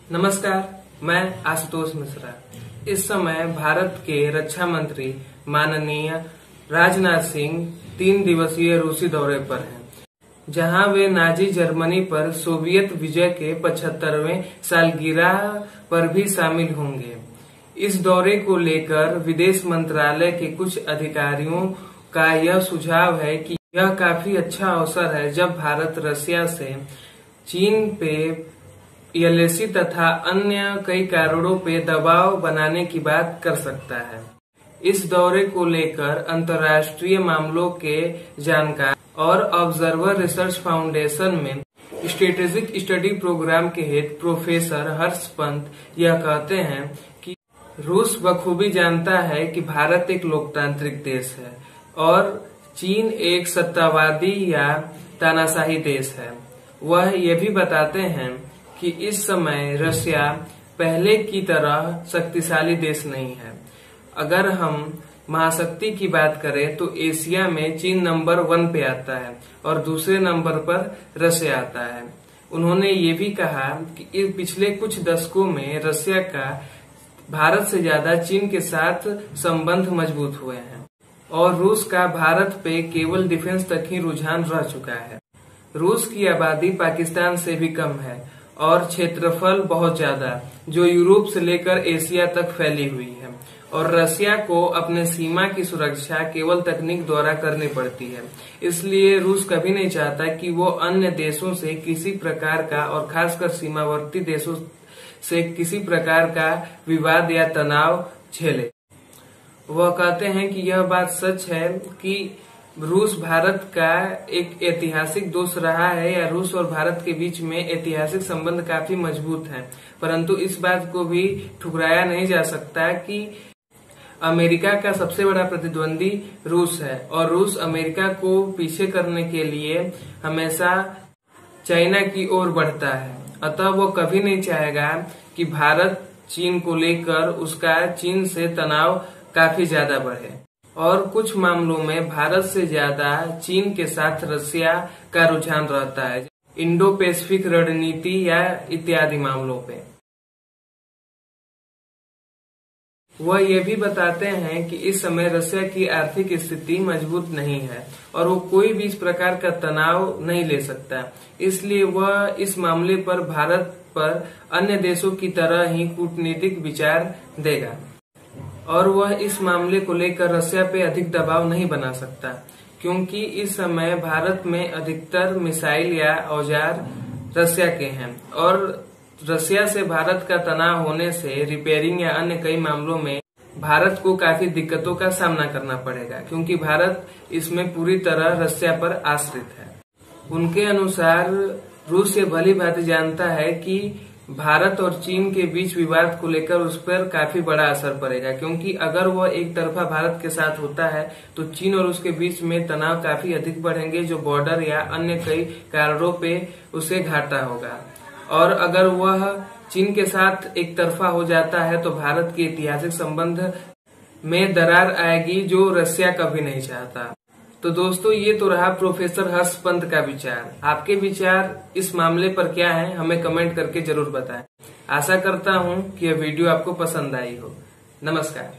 नमस्कार, मैं आशुतोष मिश्रा। इस समय भारत के रक्षा मंत्री माननीय राजनाथ सिंह 3 दिवसीय रूसी दौरे पर हैं, जहां वे नाजी जर्मनी पर सोवियत विजय के 75वें सालगिरह पर भी शामिल होंगे। इस दौरे को लेकर विदेश मंत्रालय के कुछ अधिकारियों का यह सुझाव है कि यह काफी अच्छा अवसर है जब भारत रसिया से चीन पे एलएसी तथा अन्य कई कारणों पे दबाव बनाने की बात कर सकता है। इस दौरे को लेकर अंतर्राष्ट्रीय मामलों के जानकार और ऑब्जर्वर रिसर्च फाउंडेशन में स्ट्रेटेजिक स्टडी प्रोग्राम के हेड प्रोफेसर हर्ष पंत यह कहते हैं कि रूस बखूबी जानता है कि भारत एक लोकतांत्रिक देश है और चीन एक सत्तावादी या तानाशाही देश है। वह ये भी बताते हैं कि इस समय रसिया पहले की तरह शक्तिशाली देश नहीं है। अगर हम महाशक्ति की बात करें तो एशिया में चीन नंबर 1 पे आता है और दूसरे नंबर पर रसिया आता है। उन्होंने ये भी कहा कि पिछले कुछ दशकों में रसिया का भारत से ज्यादा चीन के साथ संबंध मजबूत हुए हैं और रूस का भारत पे केवल डिफेंस तक ही रुझान रह चुका है। रूस की आबादी पाकिस्तान से भी कम है और क्षेत्रफल बहुत ज्यादा, जो यूरोप से लेकर एशिया तक फैली हुई है, और रसिया को अपने सीमा की सुरक्षा केवल तकनीक द्वारा करनी पड़ती है। इसलिए रूस कभी नहीं चाहता कि वो अन्य देशों से किसी प्रकार का और खासकर सीमावर्ती देशों से किसी प्रकार का विवाद या तनाव झेले। वह कहते हैं कि यह बात सच है कि रूस भारत का एक ऐतिहासिक दोस्त रहा है या रूस और भारत के बीच में ऐतिहासिक संबंध काफी मजबूत हैं, परंतु इस बात को भी ठुकराया नहीं जा सकता कि अमेरिका का सबसे बड़ा प्रतिद्वंदी रूस है और रूस अमेरिका को पीछे करने के लिए हमेशा चाइना की ओर बढ़ता है। अतः वो कभी नहीं चाहेगा कि भारत चीन को लेकर उसका चीन से तनाव काफी ज्यादा बढ़े और कुछ मामलों में भारत से ज्यादा चीन के साथ रसिया का रुझान रहता है, इंडो पैसिफिक रणनीति या इत्यादि मामलों पे। वह ये भी बताते हैं कि इस समय रसिया की आर्थिक स्थिति मजबूत नहीं है और वो कोई भी इस प्रकार का तनाव नहीं ले सकता। इसलिए वह इस मामले पर भारत पर अन्य देशों की तरह ही कूटनीतिक विचार देगा और वह इस मामले को लेकर रसिया पे अधिक दबाव नहीं बना सकता, क्योंकि इस समय भारत में अधिकतर मिसाइल या औजार रसिया के हैं और रसिया से भारत का तनाव होने से रिपेयरिंग या अन्य कई मामलों में भारत को काफी दिक्कतों का सामना करना पड़ेगा, क्योंकि भारत इसमें पूरी तरह रसिया पर आश्रित है। उनके अनुसार रूस ये भली भांति जानता है कि भारत और चीन के बीच विवाद को लेकर उस पर काफी बड़ा असर पड़ेगा, क्योंकि अगर वह एक तरफा भारत के साथ होता है तो चीन और उसके बीच में तनाव काफी अधिक बढ़ेंगे, जो बॉर्डर या अन्य कई कारणों पे उसे घाटा होगा। और अगर वह चीन के साथ एक तरफा हो जाता है तो भारत के ऐतिहासिक संबंध में दरार आएगी, जो रसिया कभी नहीं चाहता। तो दोस्तों, ये तो रहा प्रोफेसर हर्ष पंत का विचार। आपके विचार इस मामले पर क्या हैं, हमें कमेंट करके जरूर बताएं। आशा करता हूं कि यह वीडियो आपको पसंद आई हो। नमस्कार।